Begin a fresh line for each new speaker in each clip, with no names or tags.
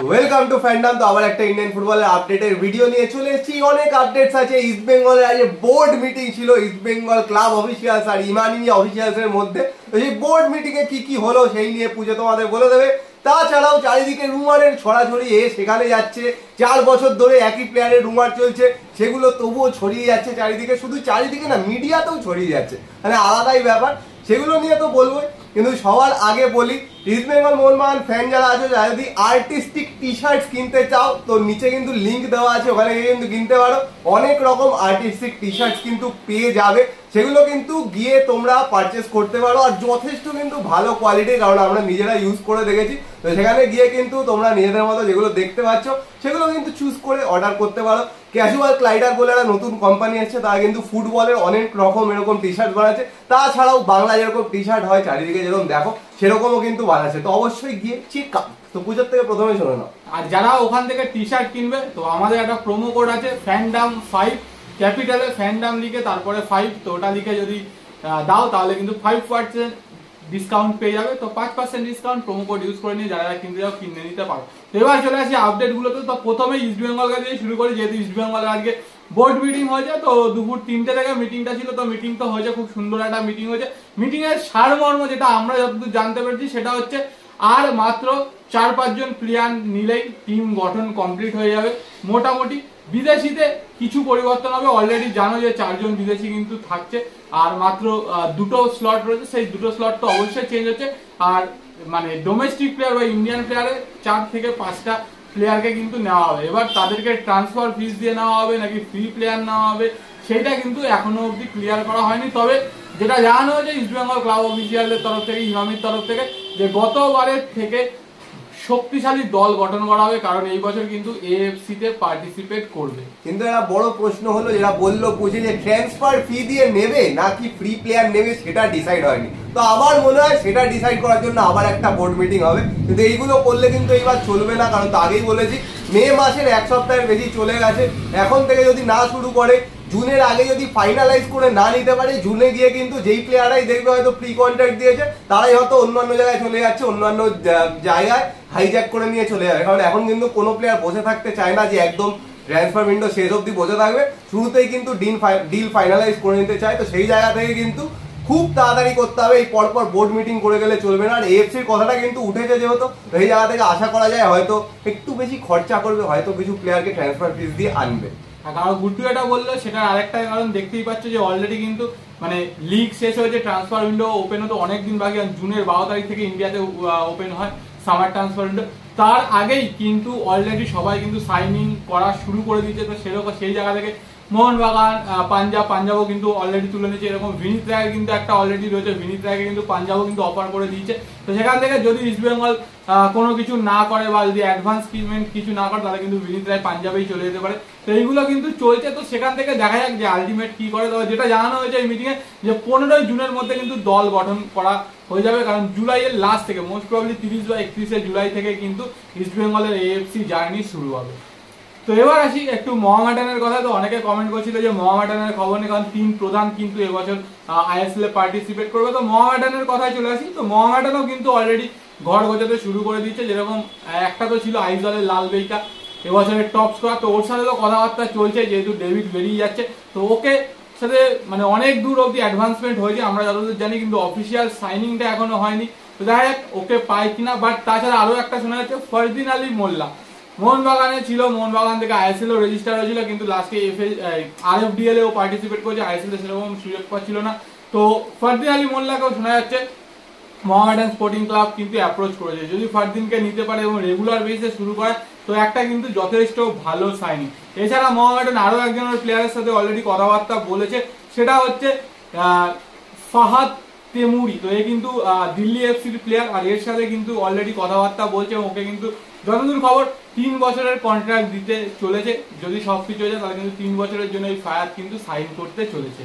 Welcome to fandom. তো আবার একটা ইন্ডিয়ান ফুটবলের আপডেটের ভিডিও নিয়ে চলে এসেছি। অনেক আপডেটস আছে। ইস্ট বেঙ্গলের আজ বোর্ড মিটিং ছিল, ইস্ট বেঙ্গল ক্লাব অফিসিয়ালস আর ইমানি অফিসিয়ালস এর মধ্যে। তো সেই বোর্ড মিটিং এ কি হলো সেই নিয়ে পুজো তোমাদের বলে দেবে। তাছাড়াও চারিদিকে রুমারের ছড়াছড়ি সেখানে যাচ্ছে, 4 বছর ধরে একই প্লেয়ারের রুমার চলছে, সেগুলো তবুও ছড়িয়ে যাচ্ছে চারিদিকে। শুধু চারিদিকে না, মিডিয়াতেও ছড়িয়ে যাচ্ছে, মানে আলাদাই ব্যাপার। সেগুলো নিয়ে তো বলবোই, কিন্তু সবার আগে বলি ইস্ট বেঙ্গল মোহনবাগান ফ্যান যারা আছো, যারা যদি আর্টিস্টিক টি শার্ট কিনতে চাও তো নিচে কিন্তু লিঙ্ক দেওয়া আছে, ওখানে গিয়ে কিন্তু কিনতে পারো। অনেক রকম আর্টিস্টিক টি শার্ট কিন্তু পেয়ে যাবে, সেগুলো কিন্তু গিয়ে তোমরা পারচেস করতে পারো। আর যথেষ্ট কিন্তু ভালো কোয়ালিটির, কারণ আমরা নিজেরা ইউজ করে দেখেছি। তো সেখানে গিয়ে কিন্তু তোমরা নিজেদের মতো যেগুলো দেখতে পাচ্ছ সেগুলো কিন্তু চুজ করে অর্ডার করতে পারো। ক্যাজুয়াল ক্লাইডার বলে একটা নতুন কোম্পানি এসেছে, তারা কিন্তু ফুটবলের অনেক রকম এরকম টি শার্ট বানাচ্ছে। তাছাড়াও বাংলা যেরকম টি শার্ট হয় চারিদিকে যেরকম দেখো, সেরকমও কিন্তু বানাচ্ছে। তো অবশ্যই গিয়ে চেক আউট। তো পুজোর থেকে প্রথমে শুনে নাও।
আর যারা ওখান থেকে টি শার্ট কিনবে, তো আমাদের একটা প্রোমো কোড আছে ফ্যান্ডাম 5, ক্যাপিটালে ফ্যান্ডাম লিখে তারপরে 5, তো ওটা লিখে যদি দাও তাহলে কিন্তু 5% ডিসকাউন্ট পেয়ে যাবে। তো 5% ডিসকাউন্ট প্রোমো কোড ইউজ করে নিয়ে যারা কিনতে যাও কিনে নিতে পারো। তো এবার চলে আসি আপডেট গুলোতে। তো প্রথমে ইস্ট বেঙ্গলকে দিয়ে শুরু করি, যেহেতু ইস্ট বেঙ্গলের আজকে বোর্ড মিটিং হয়েছে। তো দুপুর 3টে থেকে মিটিংটা ছিল। তো মিটিং তো হয়েছে, খুব সুন্দর একটা মিটিং হয়েছে। মিটিং এর সারমর্ম যেটা আমরা যতদূর জানতে পেরেছি সেটা হচ্ছে, আর মাত্র 4-5 জন প্লেয়ার নিলেই টিম গঠন কমপ্লিট হয়ে যাবে মোটামুটি। বিদেশিতে কিছু পরিবর্তন হবে, অলরেডি জানো যে 4 জন বিদেশি কিন্তু থাকছে, আর মাত্র 2টো স্লট রয়েছে, সেই 2টো স্লট তো অবশ্যই চেঞ্জ হচ্ছে। আর মানে ডোমেস্টিক প্লেয়ার বা ইন্ডিয়ান প্লেয়ারে 4 থেকে 5টা প্লেয়ারকে কিন্তু নেওয়া হবে। এবার তাদেরকে ট্রান্সফার ফিস দিয়ে নেওয়া হবে নাকি ফ্রি প্লেয়ার নেওয়া হবে সেইটা কিন্তু এখনো অবধি ক্লিয়ার করা হয়নি। তবে যেটা জানানো হয়েছে ইস্ট বেঙ্গল ক্লাব অফিসিয়ালদের তরফ থেকে, ইমামির তরফ থেকে, যে গতবারের থেকে শক্তিশালী দল গঠন করা হবে, কারণ এই বছর কিন্তু এএফসি তে পার্টিসিপেট করবে।
কিন্তু একটা বড় প্রশ্ন হলো, যেটা বললো বুঝে, যে ট্রান্সফার ফি দিয়ে নেবে নাকি ফ্রি প্লেয়ার নেবে সেটা ডিসাইড হয়নি। তো আমার মনে হয় সেটা ডিসাইড করার জন্য আবার একটা বোর্ড মিটিং হবে। কিন্তু এইগুলো করলে কিন্তু এইবার চলবে না, কারণ তো আগেই বলেছি মে মাসের 1 সপ্তাহের বেশি চলে গেছে। এখন থেকে যদি না শুরু করে, জুনের আগে যদি ফাইনালাইজ করে না নিতে পারে, জুনে গিয়ে কিন্তু যেই প্লেয়াররাই দেখবে হয়তো প্রি কন্ট্রাক্ট দিয়েছে তারাই হয়তো অন্যান্য জায়গায় চলে যাচ্ছে, অন্যান্য জায়গায় হাইজ্যাক করে নিয়ে চলে যাবে। কারণ এখন কিন্তু কোনো প্লেয়ার বসে থাকতে চায় না যে একদম ট্রান্সফার উইন্ডো শেষ অবধি বসে থাকবে, শুরুতেই কিন্তু ডিল ফাইনালাইজ করে নিতে চায়। তো সেই জায়গা থেকে কিন্তু খুব তাড়াতাড়ি করতে হবে, এই পরপর বোর্ড মিটিং করে গেলে চলবে না। আর এএফসির কথাটা কিন্তু উঠেছে যেহেতু, এই জায়গা থেকে আশা করা যায় হয়তো একটু বেশি খরচা করবে, হয়তো কিছু প্লেয়ারকে ট্রান্সফার ফিস দিয়ে আনবে।
কারণ গুড্ডু এটা বললো, সেটার আরেকটা কারণ দেখতেই পাচ্ছ যে অলরেডি কিন্তু মানে লিগ শেষ হয়েছে, ট্রান্সফার উইন্ডো ওপেন হতে অনেকদিন বাকি। জুনের 12 তারিখ থেকে ইন্ডিয়াতে ওপেন হয় সামার ট্রান্সফার উইন্ডো, তার আগেই কিন্তু অলরেডি সবাই কিন্তু সাইনিং করা শুরু করে দিয়েছে। তো সেরকম সেই জায়গা থেকে মোহনবাগান, পাঞ্জাবও কিন্তু অলরেডি তুলে নিয়েছে। এরকম ভিনিত রায়ের কিন্তু একটা অলরেডি রয়েছে, ভিনিত রায়কে কিন্তু পাঞ্জাবও কিন্তু অফার করে দিয়েছে। তো সেখান থেকে যদি ইস্ট বেঙ্গল কোনো কিছু না করে বা যদি অ্যাডভান্স পেমেন্ট কিছু না করে, তাহলে কিন্তু ভিনিত রায় পাঞ্জাবেই চলে যেতে পারে। তো এইগুলো কিন্তু চলছে। তো সেখান থেকে দেখা যাক যে আলটিমেট কি করে। তবে যেটা জানানো হয়েছে এই মিটিংয়ে, যে 15ই জুনের মধ্যে কিন্তু দল গঠন করা হয়ে যাবে, কারণ জুলাইয়ের লাস্ট থেকে, মোস্ট প্রবাবলি 30 বা 31 জুলাই থেকে কিন্তু ইস্ট বেঙ্গলের এএফসি জার্নি শুরু হবে। তো এবার আসি একটু মোহামেডানের কথা। তো অনেকে কমেন্ট করছিল যে মোহামেডানের খবর নেই, কারণ 3 প্রধান কিন্তু এবছর আইএসএল এ পার্টিসিপেট করবে। তো মোহামেডানের কথায় চলে আসি। তো মোহামেডানও কিন্তু অলরেডি ঘর গোছাতে শুরু করে দিচ্ছে। যেরকম একটা তো ছিল আইজলের লাল বেইকা, এবছরের টপ স্কোয়ার। তো ওর সাথে তো কথাবার্তা চলছে, যেহেতু ডেভিড বেরিয়ে যাচ্ছে। তো ওকে সাথে মানে অনেক দূর অব্দি অ্যাডভান্সমেন্ট হয়েছে আমরা যতদূর জানি, কিন্তু অফিসিয়াল সাইনিংটা এখনো হয়নি। তো দেখা যাক ওকে পায় কিনা। বাট তাছাড়া আরো একটা শোনা যাচ্ছে ফরদিন আলী মোল্লা মোহনবাগানে ছিল, মোহনবাগান থেকে আইএসএল ও রেজিস্টার হয়েছিল, কিন্তু লাস্টে আরএফডিএল এও পার্টিসিপেট করেছে, আইএসএল এ সেরকম সুযোগ পাচ্ছিল না। তো ফরদিন আলী মোল্লাকেও শোনা যাচ্ছে মোহামেডান স্পোর্টিং ক্লাব কিন্তু অ্যাপ্রোচ করেছে। যদি ফরদিনকে নিতে পারে এবং রেগুলার বেসিসে শুরু করে, তো একটা কিন্তু যথেষ্ট ভালো সাইনিং। এছাড়া মোহামেডান আরো একজনের প্লেয়ারের সাথে অলরেডি কথাবার্তা বলেছে, সেটা হচ্ছে ফাহাদ তেমুরি। তো এ কিন্তু দিল্লি এফসির প্লেয়ার, আর এর সাথে কিন্তু অলরেডি কথাবার্তা বলছে। ওকে কিন্তু যতদূর খবর 3 বছরের কন্ট্রাক্ট দিতে চলেছে। যদি সবকিছু হয়ে যায় তাহলে কিন্তু 3 বছরের জন্য এই ফায়াদ কিন্তু সাইন করতে চলেছে।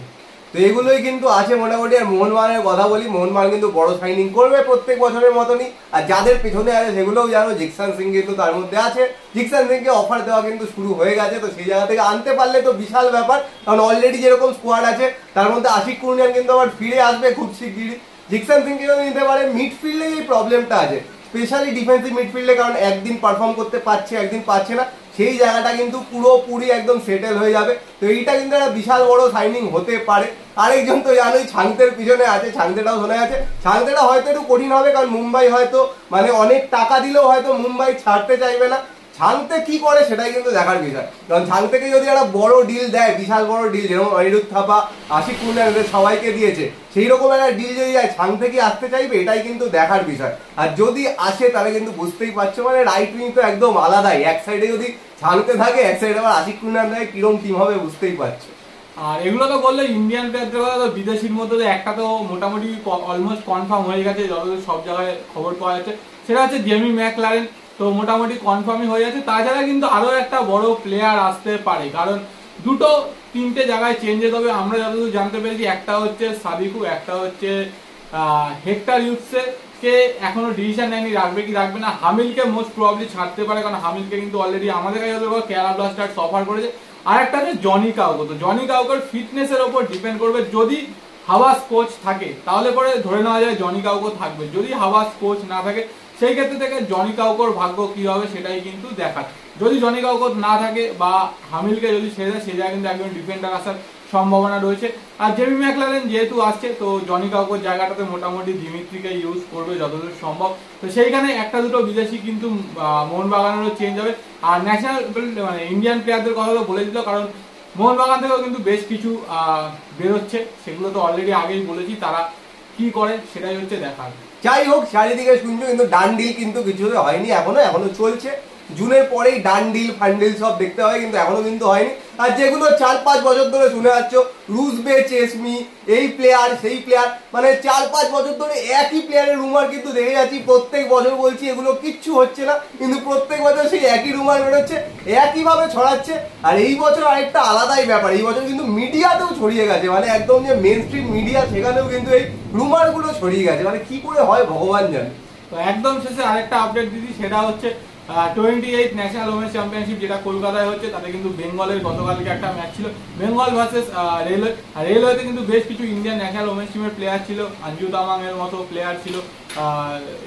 তো এগুলোই কিন্তু আছে মোটামুটি। আর মোহনবাগানের কথা বলি, মোহনবাগান কিন্তু বড় সাইনিং করবে প্রত্যেক বছরের মতনই। আর যাদের পেছনে আছে সেগুলোও জানো, জিকসান সিং কিন্তু তার মধ্যে আছে। জিকসান সিংকে অফার দেওয়া কিন্তু শুরু হয়ে গেছে। তো সেই জায়গা থেকে আনতে পারলে তো বিশাল ব্যাপার, কারণ অলরেডি যেরকম স্কোয়াড আছে তার মধ্যে আশিক কুরনিয়ান কিন্তু আবার ফিরে আসবে খুব শিগগিরই। জিকসান সিংকে যদি নিতে পারে, মিডফিল্ডে এই প্রবলেমটা আছে, স্পেশালি ডিফেন্সিভ মিডফিল্ডে, কারণ একদিন পারফর্ম করতে পারছে একদিন পাচ্ছে না, সেই জায়গাটা কিন্তু পুরোপুরি একদম সেটেল হয়ে যাবে। তো এইটা কিন্তু একটা বিশাল বড় সাইনিং হতে পারে। আরেকজন তো জানোই ছাংতের পিছনে আছে, ছাংতেটাও শোনা আছে, ছাংতেটা হয়তো একটু কঠিন হবে, কারণ মুম্বাই হয়তো মানে অনেক টাকা দিলেও হয়তো মুম্বাই ছাড়তে চাইবে না। ছাংতে কি করে সেটাই কিন্তু দেখার বিষয়, কারণ ছাংতেকে যদি একটা বড় ডিল দেয়, বিশাল বড় ডিল, যেরকম অনিরুদ্ধ থাপা, আশিক কুন্ডা সবাইকে দিয়েছে, সেই রকম একটা ডিল যদি যায়, ছাংতে কি আসতে চাইবে, এটাই কিন্তু দেখার বিষয়। আর যদি আসে তাহলে কিন্তু বুঝতেই পারছো মানে রাইট উইং তো একদম আলাদাই, এক সাইডে যদি ছাংতে থাকে, এক সাইডে আবার আশিক কুন্ডা থাকে, কিরম টিম হবে বুঝতেই পারছো।
আর এগুলো তো বললে ইন্ডিয়ান প্লেয়ারদের কথা, তো বিদেশির মধ্যে তো একটা তো মোটামুটি অলমোস্ট কনফার্ম হয়ে গেছে, যতদূর সব জায়গায় খবর পাওয়া যাচ্ছে, সেটা হচ্ছে জেমি ম্যাকলারেন। তো মোটামুটি কনফার্মই হয়ে যাচ্ছে। তাছাড়া কিন্তু আরো একটা বড় প্লেয়ার আসতে পারে, কারণ দুটো তিনটে জায়গায় চেঞ্জেস হবে আমরা যতদূর জানতে পেরেছি। একটা হচ্ছে সাদিকু, একটা হচ্ছে হেক্টর ইউসে, কে এখনো ডিসিশন নেয়নি রাখবে কি রাখবে না। হামিলকে মোস্ট প্রবাবলি ছাড়তে পারে, কারণ হামিলকে কিন্তু অলরেডি আমাদের কাছে কেরালা ব্লাস্টার্স অফার করেছে। আর একটা হচ্ছে জনি কাউকো। তো জনি কাউকোর ফিটনেসের ওপর ডিপেন্ড করবে, যদি হাওয়াস কোচ থাকে তাহলে পরে ধরে নেওয়া যায় জনি কাউকো থাকবে, যদি হাওয়াস কোচ না থাকে সেই ক্ষেত্রে থেকে জনি কাউকোর ভাগ্য কি হবে সেটাই কিন্তু দেখার। যদি জনি কাউকো না থাকে বা হামিলকে যদি ছেড়ে দেয়, সে জায়গায় কিন্তু একজন ডিফেন্ডার আসার সম্ভাবনা রয়েছে। আর জেমি ম্যাকলারেন যেহেতু আসছে, তো জনি কাউকোর জায়গাটাতে মোটামুটি দিমিত্রিকে ইউজ করবে যতদূর সম্ভব। তো সেইখানে একটা দুটো বিদেশি কিন্তু মোহনবাগানেরও চেঞ্জ হবে। আর ন্যাশনাল মানে ইন্ডিয়ান প্লেয়ারদের কথা তো বলে দিল, কারণ মোহনবাগান থেকেও কিন্তু বেশ কিছু বেরোচ্ছে, সেগুলো তো অলরেডি আগেই বলেছি, তারা কি করে সেটাই হচ্ছে দেখার।
যাই হোক, চারিদিকে শুনছো কিন্তু ডান ডিল কিন্তু কিছু হয়নি, এখনো চলছে। জুনের পরেই ডান ডিল ফান্ডিল সব দেখতে হবে, কিন্তু এখনো কিন্তু হয়নি। আর যেগুলো 4-5 বছর ধরে শুনে আসছো, রুজবে চেসমি, এই প্লেয়ার সেই প্লেয়ার, মানে 4-5 বছর ধরে একই প্লেয়ারের রুমার কিন্তু দেখে যাচ্ছি। প্রত্যেক বছর বলছি এগুলো কিচ্ছু হচ্ছে না, কিন্তু প্রত্যেক বছর সেই একই রুমার বেরোচ্ছে, একইভাবে ছড়াচ্ছে। আর এই বছর আরেকটা আলাদাই ব্যাপার, এই বছর কিন্তু মিডিয়াতেও ছড়িয়ে গেছে, মানে একদম যে মেন স্ট্রিম মিডিয়া, সেখানেও কিন্তু এই রুমার গুলো ছড়িয়ে গেছে। মানে কি করে হয় ভগবান জানে।
তো একদম শেষে আরেকটা আপডেট দিদি, সেটা হচ্ছে 28 ন্যাশনাল ওমেন্স চ্যাম্পিয়নশিপ যেটা কলকাতায় হচ্ছে, তাতে কিন্তু বেঙ্গলের গতকালকে একটা ম্যাচ ছিল, বেঙ্গল ভার্সেস রেলওয়ে। আর রেলওয়েতে কিন্তু বেশ কিছু ইন্ডিয়ান ন্যাশনাল ওমেন্স টিমের প্লেয়ার ছিল, অঞ্জু তামাং এর মতো প্লেয়ার ছিল,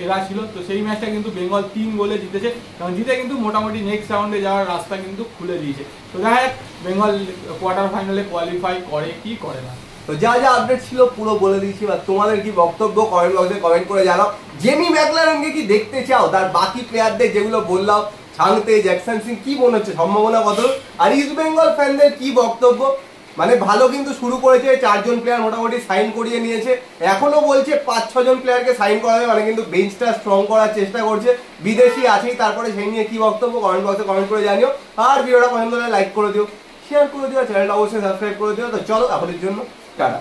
এরা ছিল। তো সেই ম্যাচটা কিন্তু বেঙ্গল 3 গোলে জিতেছে, কারণ জিতে কিন্তু মোটামুটি নেক্সট রাউন্ডে যাওয়ার রাস্তা কিন্তু খুলে দিয়েছে। তো দেখা যাক বেঙ্গল কোয়ার্টার ফাইনালে কোয়ালিফাই করে কি করে না।
তো যা যা আপডেট ছিল পুরো বলে দিয়েছি, বা তোমাদের কি বক্তব্য কমেন্ট বক্সে কমেন্ট করে জানাও। জেমি ম্যাকলারেনকে কি দেখতে চাও? তার বাকি প্লেয়ারদের যেগুলো বললাম, ছাংতে, জ্যাকসন সিং, কি মনে হচ্ছে সম্ভাবনা কত? আর ইস্ট বেঙ্গল ফ্যানদের কি বক্তব্য? মানে ভালো কিন্তু শুরু করেছে, 4 জন প্লেয়ার মোটামুটি সাইন করিয়ে নিয়েছে, এখনো বলছে 5-6 জন প্লেয়ারকে সাইন করা হবে, মানে কিন্তু বেঞ্চটা স্ট্রং করার চেষ্টা করছে, বিদেশি আছেই। তারপরে সেই নিয়ে কি বক্তব্য কমেন্ট বক্সে কমেন্ট করে জানিও। আর ভিডিওটা পছন্দ হলে লাইক করে দিও, শেয়ার করে দিও, চ্যানেলটা অবশ্যই সাবস্ক্রাইব করে দিও। তো চলো এখনের জন্য টাটা।